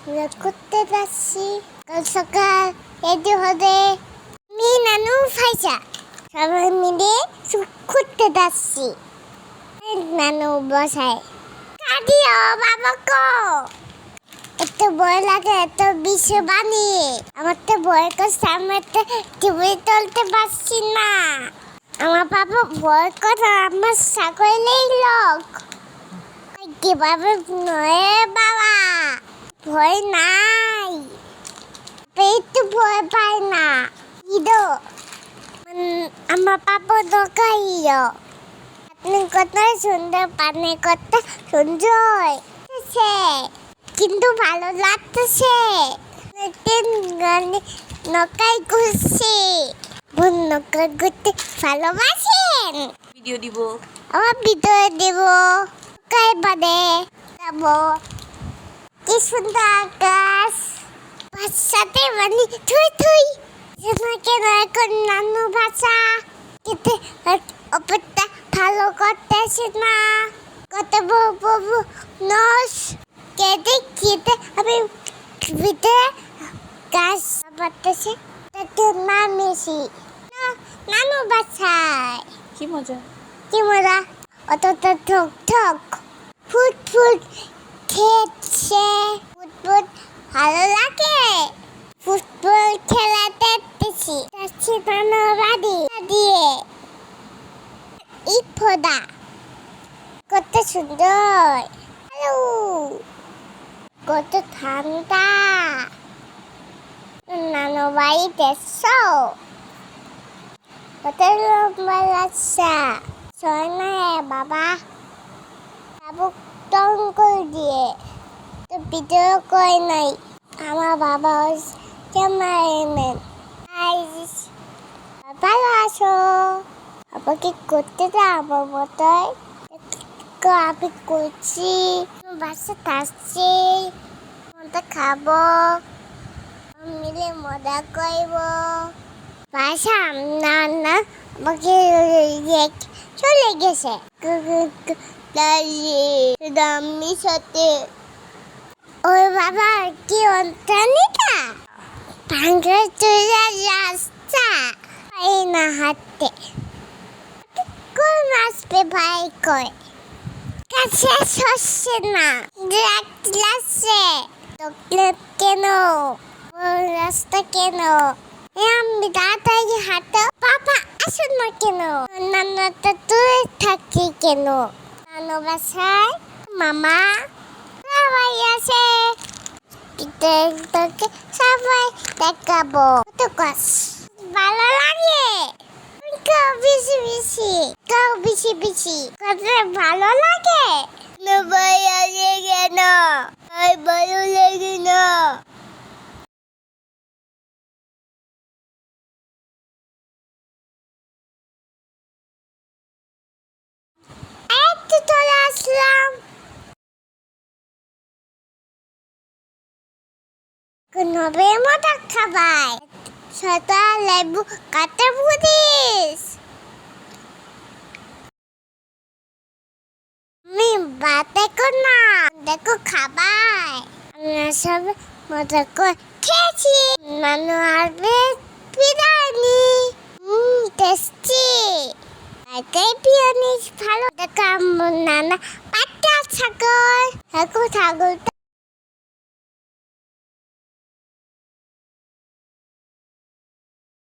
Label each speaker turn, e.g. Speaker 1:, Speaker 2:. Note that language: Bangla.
Speaker 1: করতে যাচ্ছি কাল সকাল রেডি হবে আমি নানু ফাইসা সবাই মিলে ঘুরতে যাচ্ছি নানু বসায় কাঁদিও বাবা কো এত ভয় লাগে এত বিশ্ব বানিয়ে আমার তো ভয় করছে আমার তো টিভি তুলতে পারছি না আমার বাবা ভয় করে আমার সকলেই লোক কিভাবে নয় বাবা ভয় নাই একটু ভয় পায় না হিরো আমার পাপা দোকা হিরো আপনি কত সুন্দর পানি কত সুন্দর কিন্তু ভালো লাগতেছে নৌকায় ঘুরছে নৌকা ঘুরতে ভালোবাসেন
Speaker 2: ভিডিও দিব
Speaker 1: আমার ভিডিও দেব নৌকায় বাদে যাবো কি সুন্দর আকাশ বাচ্চাতে মানে থুই থুই কেন এখন নানু ভাষা কিন্তু অপরটা ভালো করতেছে না কত বউ নস কেটে খেতে আমি ভিতরে গাছ পারতেছে তাতে নামেছি নানু বাসায়
Speaker 2: কি মজা
Speaker 1: অতটা ঠক ঠক ফুট ফুট খেয়েছে ফুটফুট ভালো লাগে ফুটবল খেলা দেখতেছি যাচ্ছি নানু বাড়ি দিয়ে ইফোদা কত সুন্দর হ্যালো কত ঠান্ডা নানু বাড়িতে কত লম্বা রাস্তা ছয় না বাবা বাবু টং করে দিয়ে তো ভিডিও করে নাই আমার বাবা ক্যামেরাম্যান ভালো আছো বাবাকে করতে দাও আমার মতোই আমি করছি বাসা থাকছি মজা খাবো মিলে মজা করব বাসা না আমাকে চলে গেছে দামি সাথে ওই বাবা কি অন্তানিটা ভাঙ্গা চলে রাস্তা পাই না হাঁটতে কোন আসবে ভাই কয় কাছে সরছে না ক্লাসে চকলেট কেন রাস্তা কেন আমি তাড়াতাড়ি হাঁটো পাপা আসুন না কেন নানাটা তুই থাকি কেন নানু বাসায় মামা সবাই আছে তোকে সবাই দেখাবো তো কস ভালো লাগে বেশি কত ভালো লাগে ভাই আগে কেন ভালো লাগে না চলে আসলাম মতো খাবাই ছটা লেবু কাটে পুলিশ আমি দেখো না দেখো খাবাই আমরা সব মজা করে খেয়েছি নানু আসবে বিরিয়ানি টেস্টি বিরিয়ানি ভালো দেখা নানা পাটা ছাগল ছাগলটা